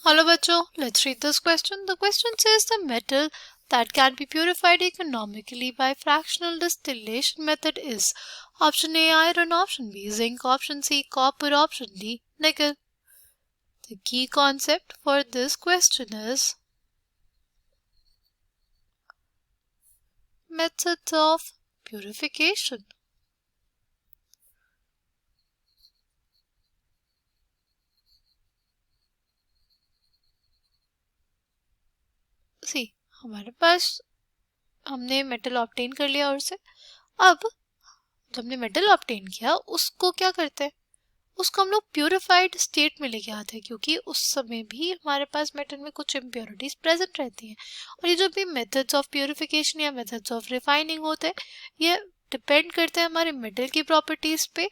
Hello बच्चों, let's read this question. The question says the metal that can be purified economically by fractional distillation method is option A iron, option B zinc, option C copper, option D nickel. The key concept for this question is methods of purification. सी हमारे पास हमने metal obtain कर लिया और से अब जब हमने metal obtain किया उसको क्या करते हैं, उसको हम लोग प्यूरिफाइड स्टेट में लेके आते हैं क्योंकि उस समय भी हमारे पास मेटल में कुछ इम्प्योरिटीज प्रेजेंट रहती हैं। और ये जो भी मेथड्स ऑफ प्यूरिफिकेशन या मेथड्स ऑफ रिफाइनिंग होते हैं ये डिपेंड करते हैं हमारे मेटल की प्रॉपर्टीज पे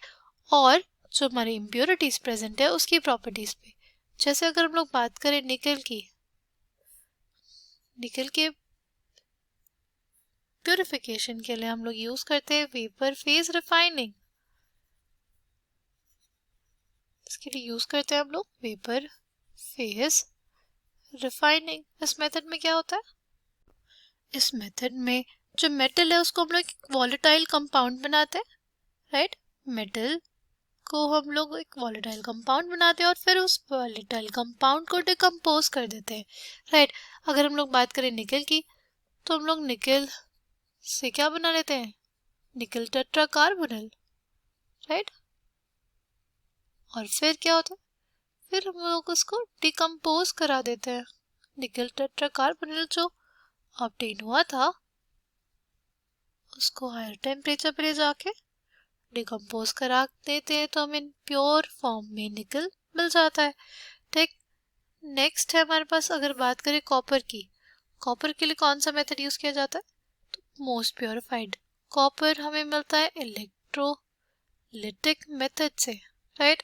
और जो हमारी इम्प्योरिटीज प्रेजेंट है उसकी प्रॉपर्टीज पे। जैसे अगर हम लोग बात करें निकल के प्यूरिफिकेशन के लिए हम लोग यूज करते हैं वेपर फेज रिफाइनिंग। इसके लिए यूज करते हैं हम लोग वेपर फेज रिफाइनिंग। इस मेथड में क्या होता है, इस मेथड में जो मेटल है उसको हम लोग एक वॉलेटाइल कंपाउंड बनाते हैं, राइट। मेटल को हम लोग एक वॉलेटाइल कंपाउंड बनाते हैं और फिर उस वॉलेटाइल कंपाउंड को डिकम्पोज कर देते हैं, राइट। अगर हम लोग बात करें निकल की तो हम लोग निकल से क्या बना लेते हैं, निकल टेट्राकार्बोनिल, राइट। और फिर क्या होता है, फिर हम लोग उसको डिकम्पोज करा देते हैं। निकल टेट्राकार्बोनिल जो ऑब्टेन हुआ था उसको हायर टेम्परेचर पे ले जाके डिकम्पोज करा देते हैं तो हमें प्योर फॉर्म में निकल मिल जाता है, ठीक। नेक्स्ट है हमारे पास, अगर बात करें कॉपर की, कॉपर के लिए कौन सा मेथड यूज किया जाता है, तो मोस्ट प्योरिफाइड कॉपर हमें मिलता है इलेक्ट्रोलिटिक मेथड से, राइट।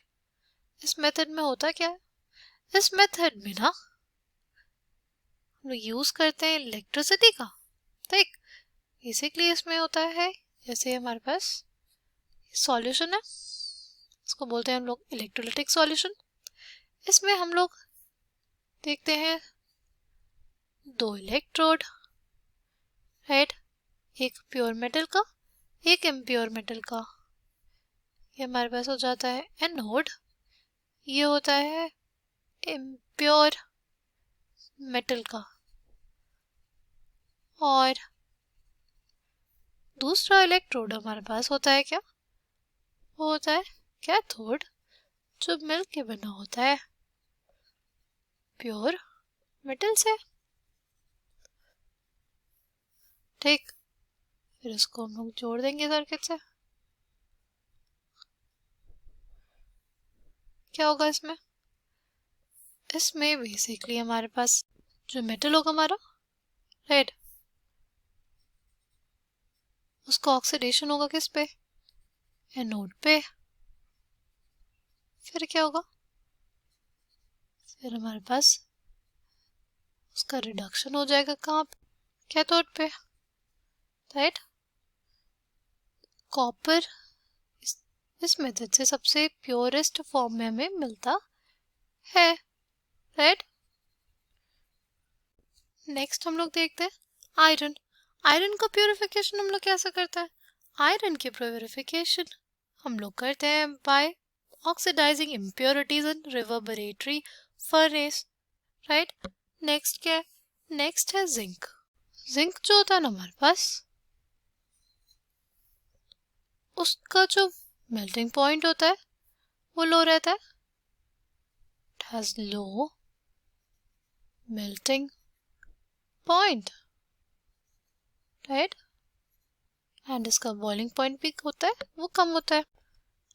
इस मेथड में होता क्या है, इस मेथड में ना हम लोग यूज करते हैं इलेक्ट्रिसिटी का, ठीक। बेसिकली इसमें होता है जैसे हमारे पास सॉल्यूशन है, इसको बोलते हैं हम लोग इलेक्ट्रोलिटिक सॉल्यूशन। इसमें हम लोग देखते हैं दो इलेक्ट्रोड, राइट, एक प्योर मेटल का एक इम्प्योर मेटल का। ये हमारे पास हो जाता है एनोड, ये होता है इम्प्योर मेटल का। और दूसरा इलेक्ट्रोड हमारे पास होता है क्या, वो होता है कैथोड जो मिल के बना होता है प्योर मेटल से, ठीक। फिर इसको हम लोग जोड़ देंगे सर्किट से, क्या होगा इसमें, इसमें बेसिकली हमारे पास जो मेटल होगा हमारा, राइट, उसका ऑक्सीडेशन होगा किस पे, एनोड पे। फिर क्या होगा, फिर हमारे पास उसका रिडक्शन हो जाएगा कहाँ पे, कैथोड पे, राइट। कॉपर इस मेथड से सबसे प्योरेस्ट फॉर्म में हमें मिलता है, राइट। नेक्स्ट हम लोग देखते हैं आयरन। आयरन का प्योरिफिकेशन हम लोग कैसे करते हैं, आयरन की प्योरिफिकेशन हम लोग करते हैं by oxidising impurities in reverberatory furnace, right. Next क्या है, नेक्स्ट है जिंक। जिंक जो होता है ना हमारे पास, उसका जो मेल्टिंग पॉइंट होता है वो लो रहता है, it has low melting point, right. And इसका बॉइलिंग पॉइंट भी होता है वो कम होता है।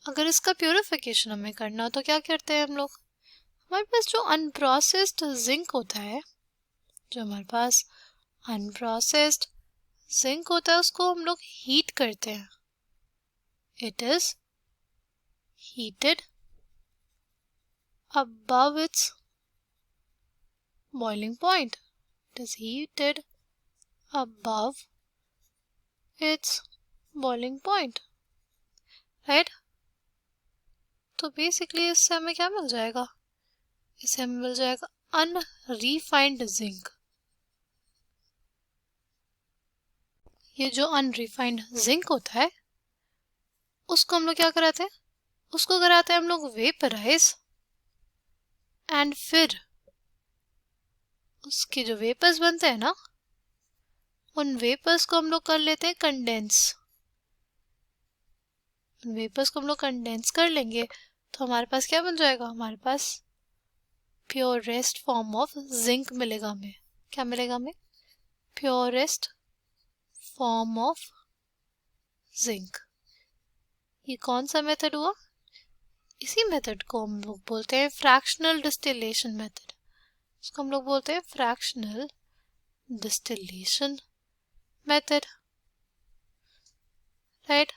अगर इसका प्योरिफिकेशन हमें करना हो तो क्या करते हैं हम लोग, हमारे पास जो अनप्रोसेस्ड जिंक होता है, जो हमारे पास अनप्रोसेस्ड जिंक होता है उसको हम लोग हीट करते हैं, it is heated above its boiling point, it is heated above its boiling point, right। तो बेसिकली इससे हमें क्या मिल जाएगा, इससे हमें मिल जाएगा अनरिफाइंड जिंक, ये जो अनरिफाइंड जिंक होता है उसको हम लोग क्या कराते हैं, उसको कराते हैं हम लोग वेपराइज, एंड फिर उसके जो वेपर्स बनते हैं ना, उन वेपर्स को हम लोग कर लेते हैं कंडेंस। उन वेपर्स को हम लोग कंडेंस कर लेंगे तो हमारे पास क्या बन जाएगा, हमारे पास प्योरेस्ट फॉर्म ऑफ जिंक मिलेगा हमें। क्या मिलेगा हमें, प्योरेस्ट फॉर्म ऑफ जिंक। ये कौन सा मेथड हुआ, इसी मेथड को हम लोग बोलते हैं फ्रैक्शनल डिस्टिलेशन मेथड। इसको हम लोग बोलते हैं फ्रैक्शनल डिस्टिलेशन मेथड, राइट।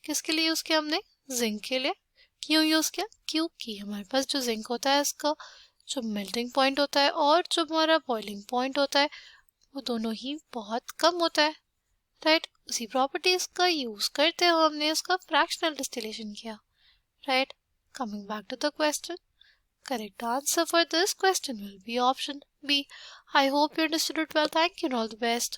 किसके लिए यूज किया हमने, जिंक के लिए। क्यों यूज किया, क्योंकि हमारे पास जो जिंक होता है इसका जो मेल्टिंग पॉइंट होता है और जो हमारा बॉइलिंग पॉइंट होता है वो दोनों ही बहुत कम होता है, राइट। उसी प्रॉपर्टीज का यूज करते हुए हमने उसका फ्रैक्शनल डिस्टिलेशन किया, right. Coming back to the question, correct answer for this question will be option B. I hope you understood it well. Thank you and all the best.